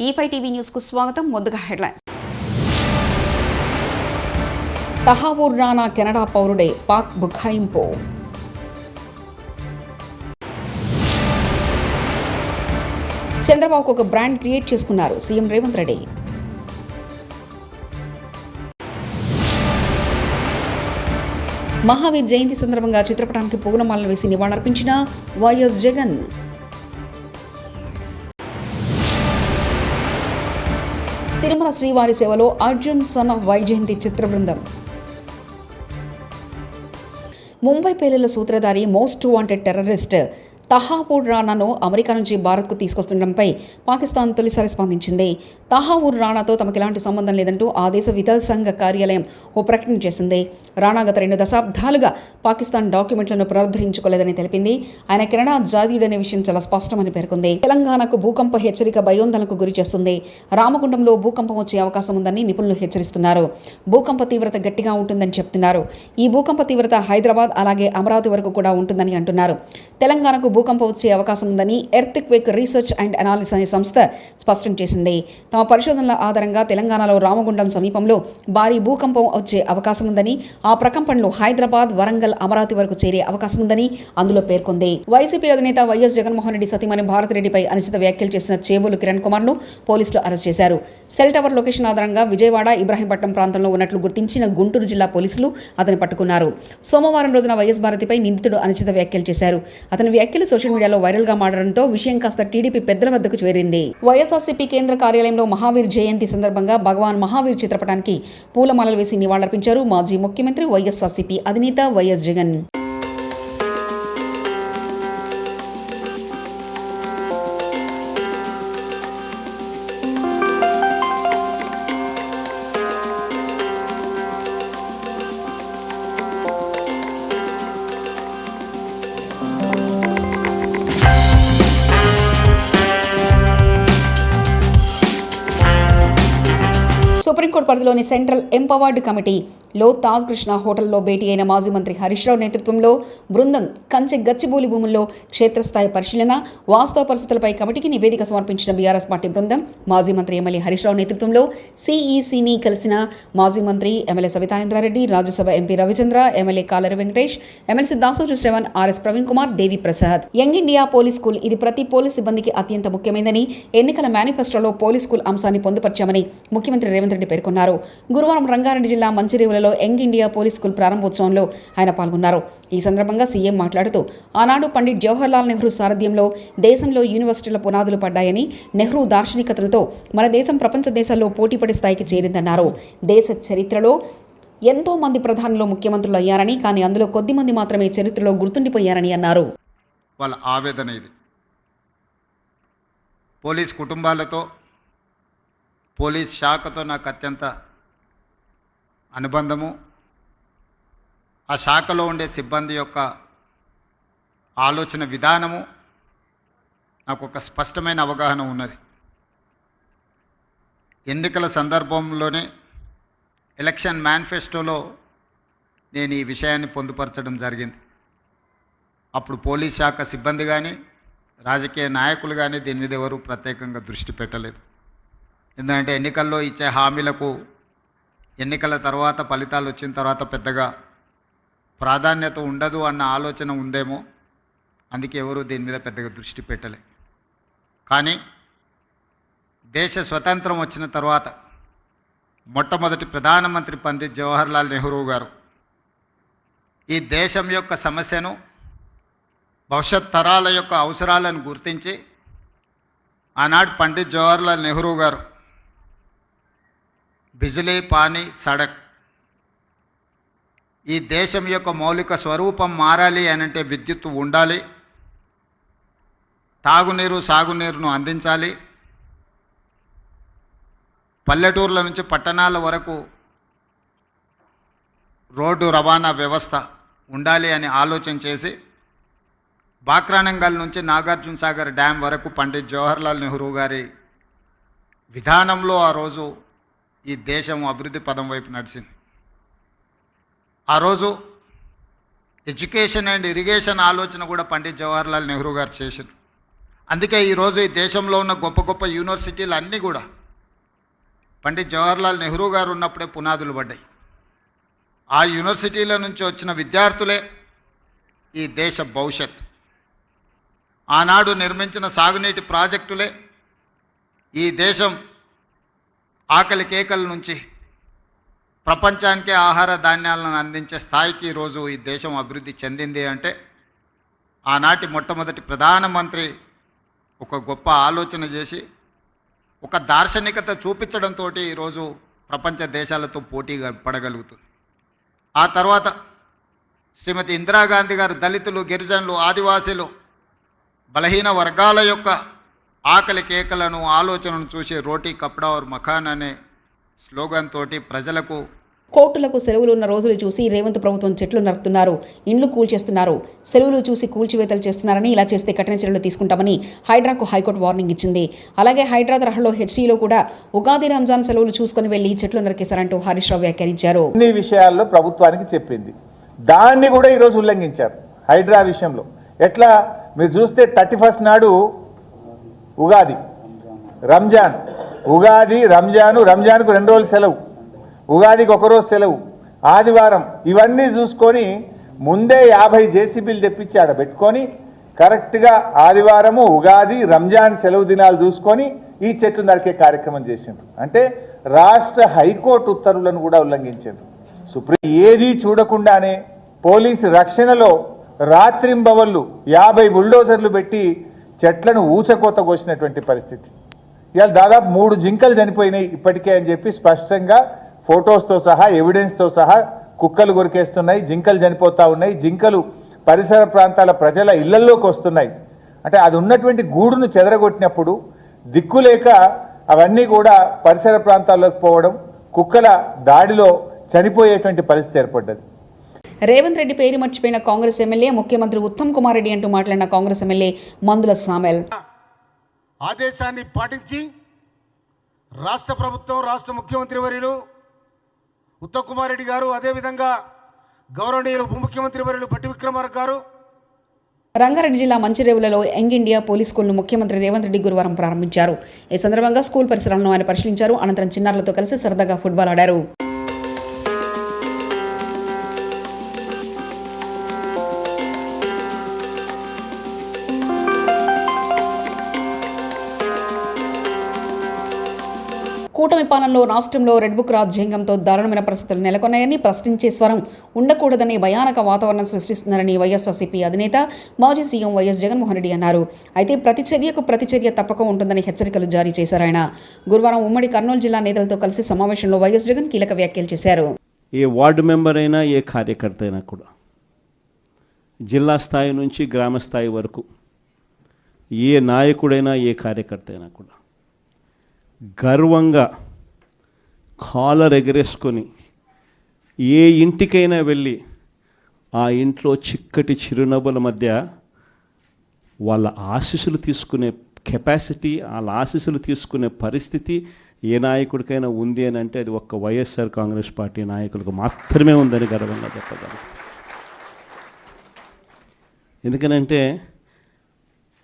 E5 TV news కు స్వాగతం. ముందుగా హెడ్లైన్స్. తహావూర్ రానా కెనడా పౌరుడే, పాక్ బుకాయింపు. చంద్రబాబుకు ఒక బ్రాండ్ క్రియేట్ చేసుకున్నారు సీఎం రేవంత్ రెడ్డి. మహావీర్ జయంతి సందర్భంగా చిత్రపటానికి పూలమాలలు వేసి నివాళులర్పించిన వైఎస్ జగన్. తిరుమల శ్రీవారి సేవలో అర్జున్ సన్ ఆఫ్ వైజయంతి చిత్ర బృందం. ముంబై పేలుళ్ల సూత్రధారి మోస్ట్ వాంటెడ్ టెర్రరిస్ట్ తహావూర్ రానాను అమెరికా నుంచి భారత్కు తీసుకొస్తుండడంపై పాకిస్తాన్ తొలిసారి స్పందించింది. తహావూర్ రానాతో తమకు ఎలాంటి సంబంధం లేదంటూ ఆ దేశ విదేశాంగ కార్యాలయం ఓ ప్రకటన చేసింది. రానా గత 2 దశాబ్దాలుగా పాకిస్తాన్ డాక్యుమెంట్లను పునరుద్ధరించుకోలేదని తెలిపింది. ఆయన కెనడా జాతీయుడనే విషయం చాలా స్పష్టమని పేర్కొంది. తెలంగాణకు భూకంప హెచ్చరిక భయోందనకు గురి చేస్తుంది. రామగుండంలో భూకంపం వచ్చే అవకాశం ఉందని నిపుణులు హెచ్చరిస్తున్నారు. భూకంప తీవ్రత గట్టిగా ఉంటుందని చెప్తున్నారు. ఈ భూకంప తీవ్రత హైదరాబాద్ అలాగే అమరావతి వరకు కూడా ఉంటుందని అంటున్నారు. తెలంగాణకు భూకంపం వచ్చే అవకాశం ఉందని ఎర్త్క్వేక్ రీసెర్చ్ అండ్ అనాలిసిస్ అనే సంస్థ స్పష్టం చేసింది. తమ పరిశోధనల ఆధారంగా తెలంగాణలో రామగుండం సమీపంలో భారీ భూకంపం వచ్చే అవకాశం ఉందని, ఆ ప్రకంపనలు హైదరాబాద్, వరంగల్, అమరావతి వరకు చేరే అవకాశం ఉందని అందులో పేర్కొంది. వైసీపీ అధినేత వైఎస్ జగన్మోహన్ రెడ్డి సతీమణి భారతిరెడ్డిపై అనుచిత వ్యాఖ్యలు చేసిన చేబూలు కిరణ్ కుమార్ ను పోలీసులు అరెస్ట్ చేశారు. సెల్ టవర్ లొకేషన్ ఆధారంగా విజయవాడ, ఇబ్రాహీంపట్నం ప్రాంతంలో ఉన్నట్లు గుర్తించిన గుంటూరు జిల్లా పోలీసులు అతన్ని పట్టుకున్నారు. సోమవారం రోజున వైఎస్ భారతిపై నిందితుడు అనుచిత వ్యాఖ్యలు చేశారు. అతని వ్యాఖ్యలు సోషల్ మీడియాలో వైరల్గా మారడంతో విషయం కాస్త టీడీపీ పెద్దల వద్దకు చేరింది. వైఎస్ఆర్సీపీ కేంద్ర కార్యాలయంలో మహావీర్ జయంతి సందర్భంగా భగవాన్ మహావీర్ చిత్రపటానికి పూలమాలలు వేసి నివాళులర్పించారు మాజీ ముఖ్యమంత్రి వైఎస్ఆర్సీపీ అధినేత వైఎస్ జగన్. సుప్రీంకోర్టు పరిధిలోని సెంట్రల్ ఎంపవర్డ్ కమిటీలో తాజ్ కృష్ణ హోటల్లో భేటీ అయిన మాజీ మంత్రి హరీష్ రావు నేతృత్వంలో బృందం కంచె గచ్చిబౌలి భూముల్లో క్షేత్రస్థాయి పరిశీలన, వాస్తవ పరిస్థితులపై కమిటీకి నివేదిక సమర్పించిన బీఆర్ఎస్ పార్టీ బృందం మాజీ మంత్రి ఎమ్మెల్యే హరీష్ రావు నేతృత్వంలో సిఈసిని కలిసిన మాజీ మంత్రి MLA Savitha Indra Reddy, Rajya Sabha MP Ravichandra, MLA Kaleru Venkatesh, MLC Dasoju Sravan, RS Praveen Kumar, Devi Prasad. Young India police school ఇది ప్రతి పోలీస్ సిబ్బందికి అత్యంత ముఖ్యమైనదని, ఎన్నికల మేనిఫెస్టోలో పోలీస్ స్కూల్ అంశాన్ని పొందుపరిచామని ముఖ్యమంత్రి రేవంత్ రెడ్డి పేర్కొన్నారు. గురువారం రంగారెడ్డి జిల్లా మంచిరేవులలో యంగ్ ఇండియా పోలీస్ స్కూల్ ప్రారంభోత్సవంలో ఆయన పాల్గొన్నారు. ఈ సందర్భంగా సీఎం మాట్లాడుతూ ఆనాడు పండిట్ జవహర్లాల్ నెహ్రూ సారథ్యంలో దేశంలో యూనివర్సిటీల పునాదులు పడ్డాయని, నెహ్రూ దార్శనికతలతో మన దేశం ప్రపంచ దేశాల్లో పోటీపడి స్థాయికి చేరిందన్నారు. దేశ చరిత్రలో ఎంతో మంది ప్రధానులు ముఖ్యమంత్రులు అయ్యారని, కానీ అందులో కొద్ది మంది మాత్రమే చరిత్రలో గుర్తుండిపోయారని అన్నారు. వాళ్ళ ఆవేదన ఇది. పోలీస్ కుటుంబాలతో, పోలీస్ శాఖతో నాకు అత్యంత అనుబంధము. ఆ శాఖలో ఉండే సిబ్బంది యొక్క ఆలోచన విధానము నాకు ఒక స్పష్టమైన అవగాహన ఉన్నది. ఎన్నికల సందర్భంలోనే ఎలక్షన్ మేనిఫెస్టోలో నేను ఈ విషయాన్ని పొందుపరచడం జరిగింది. అప్పుడు పోలీస్ శాఖ సిబ్బంది కానీ, రాజకీయ నాయకులు కానీ దీని మీద ఎవరు ప్రత్యేకంగా దృష్టి పెట్టలేదు. ఎందుకంటే ఎన్నికల్లో ఇచ్చే హామీలకు ఎన్నికల తర్వాత, ఫలితాలు వచ్చిన తర్వాత పెద్దగా ప్రాధాన్యత ఉండదు అన్న ఆలోచన ఉందేమో, అందుకే ఎవరు దీని మీద పెద్దగా దృష్టి పెట్టలే. కానీ దేశ స్వతంత్రం వచ్చిన తర్వాత మొట్టమొదటి ప్రధానమంత్రి పండిట్ జవహర్లాల్ నెహ్రూ గారు ఈ దేశం యొక్క సమస్యను, భవిష్యత్ తరాల యొక్క అవసరాలను గుర్తించి ఆనాడు పండిట్ జవహర్లాల్ నెహ్రూ గారు బిజిలీ, పానీ, సడక్, ఈ దేశం యొక్క మౌలిక స్వరూపం మారాలి అనంటే విద్యుత్తు ఉండాలి, తాగునీరు, సాగునీరును అందించాలి, పల్లెటూర్ల నుంచి పట్టణాల వరకు రోడ్డు రవాణా వ్యవస్థ ఉండాలి అని ఆలోచన చేసి బాక్రానంగల్ నుంచి నాగార్జున సాగర్ డ్యామ్ వరకు పండిట్ జవహర్లాల్ నెహ్రూ గారి విధానంలో ఆ రోజు ఈ దేశం అభివృద్ధి పదం వైపు నడిచింది. ఆ రోజు ఎడ్యుకేషన్ అండ్ ఇరిగేషన్ ఆలోచన కూడా పండిట్ జవహర్లాల్ నెహ్రూ గారు చేశారు. అందుకే ఈరోజు ఈ దేశంలో ఉన్న గొప్ప గొప్ప యూనివర్సిటీలు అన్నీ కూడా పండిత్ జవహర్లాల్ నెహ్రూ గారు ఉన్నప్పుడే పునాదులు పడ్డాయి. ఆ యూనివర్సిటీల నుంచి వచ్చిన విద్యార్థులే ఈ దేశ భవిష్యత్. ఆనాడు నిర్మించిన సాగునీటి ప్రాజెక్టులే ఈ దేశం ఆకలి కేకల నుంచి ప్రపంచానికే ఆహార ధాన్యాలను అందించే స్థాయికి ఈరోజు ఈ దేశం అభివృద్ధి చెందింది అంటే ఆనాటి మొట్టమొదటి ప్రధానమంత్రి ఒక గొప్ప ఆలోచన చేసి ఒక దార్శనికత చూపించడంతో ఈరోజు ప్రపంచ దేశాలతో పోటీ పడగలుగుతుంది. ఆ తర్వాత శ్రీమతి ఇందిరాగాంధీ గారు దళితులు, గిరిజనులు, ఆదివాసీలు, బలహీన వర్గాల యొక్క ఆకలి కేకలను, ఆలోచనను చూసి రోటీ కప్డా और మకాన్ అనే స్లోగన్ తోటి ప్రజలకు కోర్టులకు సెలవులు ఉన్న రోజులు చూసి రేవంత్ ప్రభుత్వం చెట్లు నరుకుతున్నారు, ఇండ్లు కూల్చేస్తున్నారు, సెలవులు చూసి కూల్చివేతలు చేస్తున్నారని, ఇలా చేస్తే కఠిన చర్యలు తీసుకుంటామని హైడ్రాకు హైకోర్టు వార్నింగ్ ఇచ్చింది. అలాగే హైడ్రా తరహాలో హెచ్సీలో కూడా ఉగాది, రంజాన్ సెలవులు చూసుకుని వెళ్లి చెట్లు నరికేశారంటూ హరీష్ రావు వ్యాఖ్యానించారు. అన్ని విషయాల్లో ప్రభుత్వానికి చెప్పింది, దాన్ని కూడా ఈరోజు ఉల్లంఘించారు. హైడ్రా విషయంలో ఎట్లా మీరు చూస్తే 31 నాడు ఉగాది, రంజాన్, ఉగాది, రంజాన్కు 2 రోజులు సెలవు, ఉగాదికి 1 రోజు సెలవు, ఆదివారం, ఇవన్నీ చూసుకొని ముందే 50 జేసీబీలు తెప్పించి ఆడ పెట్టుకొని కరెక్ట్గా ఆదివారము, ఉగాది, రంజాన్ సెలవు దినాలు చూసుకొని ఈ చెట్లు నరికే కార్యక్రమం చేసిండ్రు. అంటే రాష్ట్ర హైకోర్టు ఉత్తర్వులను కూడా ఉల్లంఘించారు. సుప్రీం ఏది చూడకుండానే పోలీసు రక్షణలో రాత్రింబవళ్ళు 50 బుల్డోజర్లు పెట్టి చెట్లను ఊచకోత కోసినటువంటి పరిస్థితి. ఇవాళ దాదాపు 3 జింకలు చనిపోయినాయి ఇప్పటికే అని చెప్పి స్పష్టంగా ఫొటోస్తో సహా, ఎవిడెన్స్తో సహా కుక్కలు కొరికేస్తున్నాయి, జింకలు చనిపోతూ ఉన్నాయి, జింకలు పరిసర ప్రాంతాల ప్రజల ఇళ్లల్లోకి వస్తున్నాయి. అంటే అది ఉన్నటువంటి గూడును చెదరగొట్టినప్పుడు దిక్కులేక అవన్నీ కూడా పరిసర ప్రాంతాల్లోకి పోవడం, కుక్కల దాడిలో చనిపోయేటువంటి పరిస్థితి ఏర్పడ్డది. రేవంత్ రెడ్డి పేరు మర్చిపోయిన కాంగ్రెస్ ఎమ్మెల్యే ముఖ్యమంత్రి ఉత్తమ్ కుమార్ రెడ్డి అంటూ మాట్లాడిన కాంగ్రెస్ ఎమ్మెల్యే మందుల సామెల్ ఆదేశాన్ని పాటించి రాష్ట్ర ప్రభుత్వం, రాష్ట్ర ముఖ్యమంత్రి వర్యులు ఉత్తమ్ కుమార్ రెడ్డి గారు, అదేవిధంగా గౌరవనీయులు ఉప ముఖ్యమంత్రి వర్యులు భట్టి విక్రమార్క గారు రంగారెడ్డి జిల్లా మంచిరేవులలో యంగ్ ఇండియా పోలీస్ స్కూల్ను ముఖ్యమంత్రి రేవంత్ రెడ్డి గురువారం ప్రారంభించారు. ఈ సందర్భంగా స్కూల్ పరిసరాలను ఆయన పరిశీలించారు. అనంతరం చిన్నారులతో కలిసి సరదాగా ఫుట్బాల్ ఆడారు. కూటమి పాలనలో రాష్ట్రంలో రెడ్ బుక్ రాజ్యాంగంతో దారుణమైన పరిస్థితులు నెలకొన్నాయని, ప్రశ్నించే స్వరం ఉండకూడదని భయానక వాతావరణం సృష్టిస్తున్నారని వైఎస్ఆర్సీపీ అధినేత మాజీ సీఎం వైఎస్ జగన్మోహన్ రెడ్డి అన్నారు. అయితే ప్రతిచర్య తప్పక ఉంటుందని హెచ్చరికలు జారీ చేశారు ఆయన. గురువారం ఉమ్మడి కర్నూలు జిల్లా నేతలతో కలిసి సమావేశంలో వైఎస్ జగన్ కీలక వ్యాఖ్యలు చేశారు. ఏ వార్డు మెంబర్ అయినా, ఏ కార్యకర్త అయినా కూడా జిల్లా స్థాయి నుంచి గ్రామ స్థాయి వరకు ఏ నాయకుడైనా, ఏ కార్యకర్త అయినా కూడా గర్వంగా కాలర్ ఎగరేసుకొని ఏ ఇంటికైనా వెళ్ళి ఆ ఇంట్లో చిక్కటి చిరునవ్వుల మధ్య వాళ్ళ ఆశీస్సులు తీసుకునే కెపాసిటీ, వాళ్ళ ఆశీస్సులు తీసుకునే పరిస్థితి ఏ నాయకుడికైనా ఉంది అని అంటే అది ఒక్క వైఎస్ఆర్ కాంగ్రెస్ పార్టీ నాయకులకు మాత్రమే ఉందని గర్వంగా చెప్పగలం. ఎందుకనంటే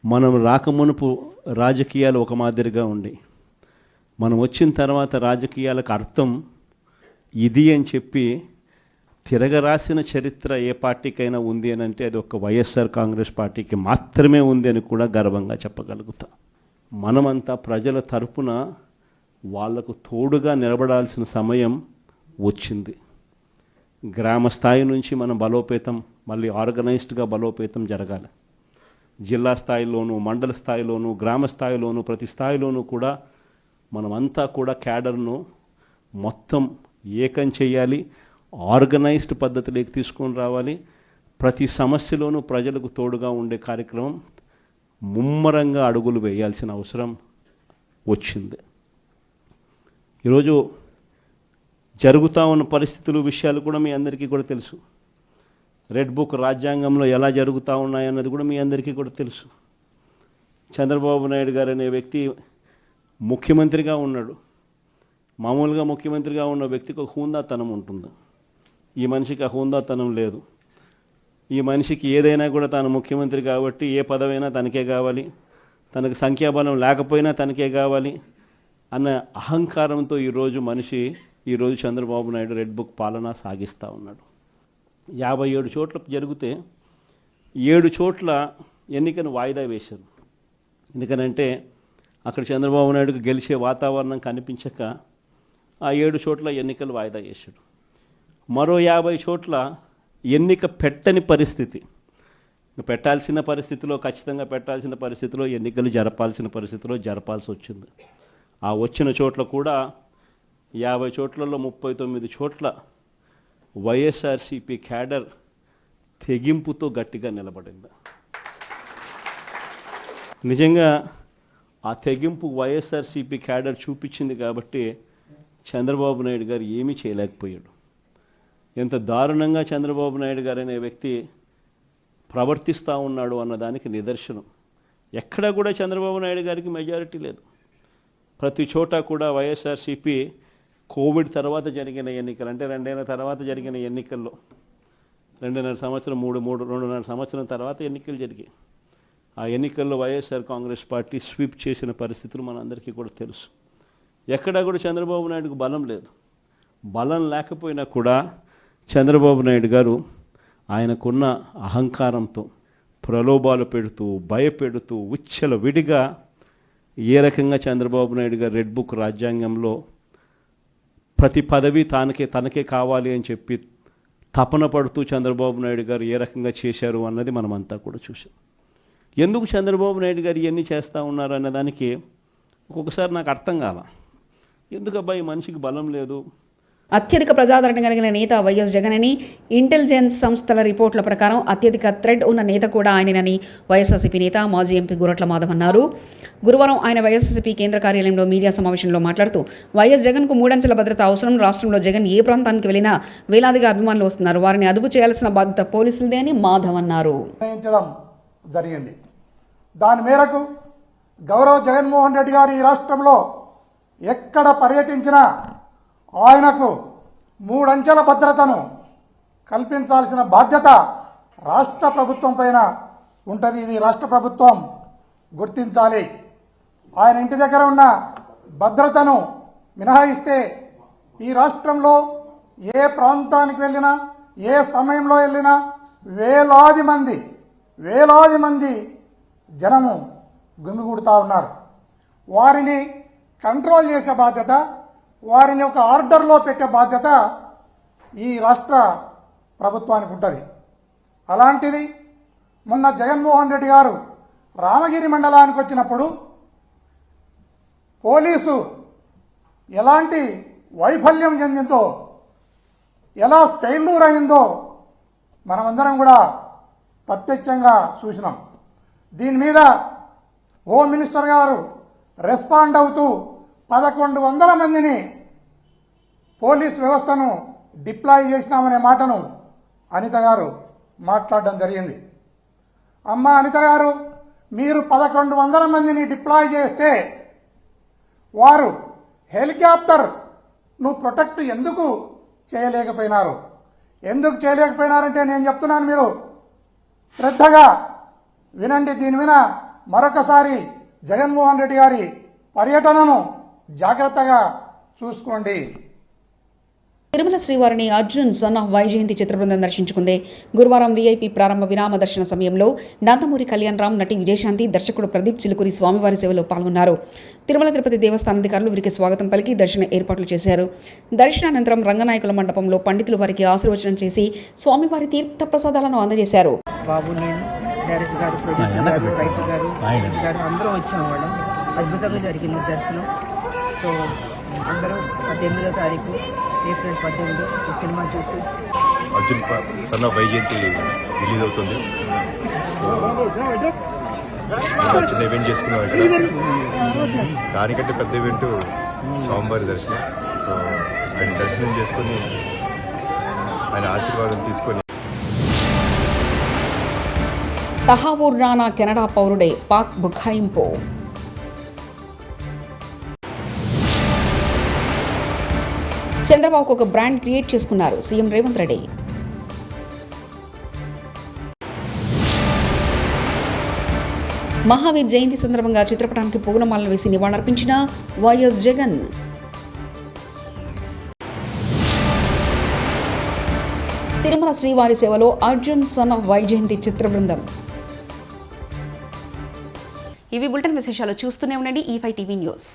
మనం రాకమునుపు రాజకీయాలు ఒక మాదిరిగా ఉండి, మనం వచ్చిన తర్వాత రాజకీయాలకు అర్థం ఇది అని చెప్పి తిరగరాసిన చరిత్ర ఏ పార్టీకైనా ఉంది అని అంటే అది ఒక వైఎస్ఆర్ కాంగ్రెస్ పార్టీకి మాత్రమే ఉంది అని కూడా గర్వంగా చెప్పగలుగుతాం. మనమంతా ప్రజల తరపున వాళ్లకు తోడుగా నిలబడాల్సిన సమయం వచ్చింది. గ్రామ స్థాయి నుంచి మనం బలోపేతం, మళ్ళీ ఆర్గనైజ్డ్గా బలోపేతం జరగాలి. జిల్లా స్థాయిలోనూ, మండల స్థాయిలోనూ, గ్రామ స్థాయిలోనూ, ప్రతి స్థాయిలోనూ కూడా మనమంతా కూడా క్యాడర్ను మొత్తం ఏకం చేయాలి, ఆర్గనైజ్డ్ పద్ధతిలోకి తీసుకొని రావాలి. ప్రతి సమస్యలోనూ ప్రజలకు తోడుగా ఉండే కార్యక్రమం ముమ్మరంగా అడుగులు వేయాల్సిన అవసరం వచ్చింది. ఈరోజు జరుగుతూ ఉన్న పరిస్థితులు, విషయాలు కూడా మీ అందరికీ కూడా తెలుసు. రెడ్ బుక్ రాజ్యాంగంలో ఎలా జరుగుతూ ఉన్నాయన్నది కూడా మీ అందరికీ కూడా తెలుసు. చంద్రబాబు నాయుడు గారు అనే వ్యక్తి ముఖ్యమంత్రిగా ఉన్నాడు. మామూలుగా ముఖ్యమంత్రిగా ఉన్న వ్యక్తికి ఒక హుందాతనం ఉంటుంది. ఈ మనిషికి ఆ హుందాతనం లేదు. ఈ మనిషికి ఏదైనా కూడా తాను ముఖ్యమంత్రి కాబట్టి ఏ పదవైనా తనకే కావాలి, తనకు సంఖ్యాబలం లేకపోయినా తనకే కావాలి అన్న అహంకారంతో ఈరోజు చంద్రబాబు నాయుడు రెడ్ బుక్ పాలన సాగిస్తూ ఉన్నాడు. 57 చోట్ల జరిగితే 7 చోట్ల ఎన్నికను వాయిదా వేశారు. ఎందుకనంటే అక్కడ చంద్రబాబు నాయుడుకు గెలిచే వాతావరణం కనిపించక ఆ 7 చోట్ల ఎన్నికలు వాయిదా చేశాడు. మరో 50 చోట్ల ఎన్నిక పెట్టని పరిస్థితి, పెట్టాల్సిన పరిస్థితిలో ఖచ్చితంగా పెట్టాల్సిన పరిస్థితిలో ఎన్నికలు జరపాల్సిన పరిస్థితిలో జరపాల్సి వచ్చింది. ఆ వచ్చిన చోట్ల కూడా 50 చోట్లలో 39 చోట్ల వైఎస్ఆర్సీపీ క్యాడర్ తెగింపుతో గట్టిగా నిలబడింది. నిజంగా ఆ తెగింపు వైఎస్ఆర్సీపీ క్యాడర్ చూపించింది కాబట్టి చంద్రబాబు నాయుడు గారు ఏమీ చేయలేకపోయాడు. ఎంత దారుణంగా చంద్రబాబు నాయుడు గారు అనే వ్యక్తి ప్రవర్తిస్తూ ఉన్నాడు అన్నదానికి నిదర్శనం. ఎక్కడా కూడా చంద్రబాబు నాయుడు గారికి మెజారిటీ లేదు. ప్రతి చోట కూడా వైఎస్ఆర్సీపీ కోవిడ్ తర్వాత జరిగిన ఎన్నికలు, అంటే 2 ఏళ్ల తర్వాత జరిగిన ఎన్నికల్లో 2.5 సంవత్సరం 2.5 సంవత్సరం తర్వాత ఎన్నికలు జరిగాయి. ఆ ఎన్నికల్లో వైఎస్ఆర్ కాంగ్రెస్ పార్టీ స్వీప్ చేసిన పరిస్థితులు మనందరికీ కూడా తెలుసు. ఎక్కడా కూడా చంద్రబాబు నాయుడుకు బలం లేదు. బలం లేకపోయినా కూడా చంద్రబాబు నాయుడు గారు ఆయనకున్న అహంకారంతో ప్రలోభాలు పెడుతూ భయపెడుతూ విడిగా ఏ రకంగా చంద్రబాబు నాయుడు గారు రెడ్ బుక్ రాజ్యాంగంలో ప్రతి పదవి తనకే కావాలి అని చెప్పి తపన పడుతూ చంద్రబాబు నాయుడు గారు ఏ రకంగా చేశారు అన్నది మనమంతా కూడా చూసాం. ఎందుకు చంద్రబాబు నాయుడు గారు ఇవన్నీ చేస్తూ ఉన్నారు అన్నదానికి ఒక్కొక్కసారి నాకు అర్థం కాల. ఎందుకు అబ్బాయి మనిషికి బలం లేదు. అత్యధిక ప్రజాదరణ కలిగిన నేత వైఎస్ జగన్ అని ఇంటెలిజెన్స్ సంస్థల రిపోర్టుల ప్రకారం అత్యధిక థ్రెడ్ ఉన్న నేత కూడా ఆయనని వైఎస్ఆర్సీపీ నేత మాజీ ఎంపీ గురట్ల మాధవ్ అన్నారు. గురువారం ఆయన వైఎస్ఆర్సీపీ కేంద్ర కార్యాలయంలో మీడియా సమావేశంలో మాట్లాడుతూ వైఎస్ జగన్కు 3 అంచెల భద్రత అవసరం. రాష్ట్రంలో జగన్ ఏ ప్రాంతానికి వెళ్ళినా వేలాదిగా అభిమానులు వస్తున్నారు. వారిని అదుపు చేయాల్సిన బాధ్యత పోలీసులదే అని మాధవ్ అన్నారు. జరిగింది. దాని మేరకు గౌరవ జగన్మోహన్ రెడ్డి గారు ఈ రాష్ట్రంలో ఎక్కడ పర్యటించినా ఆయనకు 3 అంచెల భద్రతను కల్పించాల్సిన బాధ్యత రాష్ట్ర ప్రభుత్వం పైన ఉంటుంది. ఇది రాష్ట్ర ప్రభుత్వం గుర్తించాలి. ఆయన ఇంటి దగ్గర ఉన్న భద్రతను మినహాయిస్తే ఈ రాష్ట్రంలో ఏ ప్రాంతానికి వెళ్ళినా ఏ సమయంలో వెళ్ళినా వేలాది మంది జనము గుమిగూడుతూ ఉన్నారు. వారిని కంట్రోల్ చేసే బాధ్యత, వారిని ఒక ఆర్డర్లో పెట్టే బాధ్యత ఈ రాష్ట్ర ప్రభుత్వానికి ఉంటుంది. అలాంటిది మొన్న జగన్మోహన్ రెడ్డి గారు రామగిరి మండలానికి వచ్చినప్పుడు పోలీసు ఎలాంటి వైఫల్యం చెందిందో, ఎలా ఫెయిల్యూర్ అయిందో మనమందరం కూడా ప్రత్యక్షంగా చూసినాం. దీని మీద హోమ్ మినిస్టర్ గారు రెస్పాండ్ అవుతూ 1100 మందిని పోలీస్ వ్యవస్థను డిప్లాయ్ చేసినామనే మాటను అనిత గారు మాట్లాడడం జరిగింది. అమ్మ అనిత గారు, మీరు 1100 మందిని డిప్లాయ్ చేస్తే వారు హెలికాప్టర్ను ప్రొటెక్ట్ ఎందుకు చేయలేకపోయినారు? ఎందుకు చేయలేకపోయినారంటే నేను చెప్తున్నాను, మీరు శ్రద్ధగా వినండి. దీని మీద మరొకసారి జగన్మోహన్ రెడ్డి గారి పర్యటనను జాగ్రత్తగా చూసుకోండి. తిరుమల శ్రీవారిని అర్జున్ సన్ ఆఫ్ వైజయంతి చిత్రబృందం దర్శించుకుంది. గురువారం వీఐపీ ప్రారంభ విరామ దర్శన సమయంలో నందమూరి కళ్యాణ్ రామ్, నటి విజయశాంతి, దర్శకుడు ప్రదీప్ చిలుకూరి స్వామివారి సేవలో పాల్గొన్నారు. తిరుమల తిరుపతి దేవస్థాన అధికారులు వీరికి స్వాగతం పలికి దర్శన ఏర్పాట్లు చేశారు. దర్శనానంతరం రంగనాయకుల మండపంలో పండితులు వారికి ఆశీర్వచనం చేసి స్వామివారి తీర్థ ప్రసాదాలను అందజేశారు. బాబు, నేను డైరెక్టర్ గారు, ప్రొడ్యూసర్ గారు, రైటర్ గారు అందరం వచ్చాము మేడం. అద్భుతంగా జరిగింది దర్శనం. సో అందరూ 18వ తారీఖు ఏప్రిల్ 18 ఈ సినిమా చూసి Arjun son of Vyjayanthi release అవుతుంది. చిన్న ఈవెంట్ చేసుకున్నాం ఇక్కడ. దానికంటే పెద్ద ఈవెంట్ స్వామివారి దర్శనం. సో ఆయన దర్శనం చేసుకొని ఆయన ఆశీర్వాదం తీసుకొని. తహావూర్ రానా కెనడా పౌరుడే, పాక్ బుఖాయింపు. చంద్రబాబుకు ఒక బ్రాండ్ క్రియేట్ చేసుకున్నారు సీఎం రేవంత్ రెడ్డి. మహావీర్ జయంతి సందర్భంగా చిత్రపటానికి పూలమాలలు వేసి నివాళులర్పించిన వైఎస్ జగన్. తిరుమల శ్రీవారి సేవలో అర్జున్ సన్ ఆఫ్ వైజయంతి చిత్ర బృందం. ఇవి బులెటిన్ విశేషాలు. చూస్తూనే ఉండండి E5 టీవీ న్యూస్.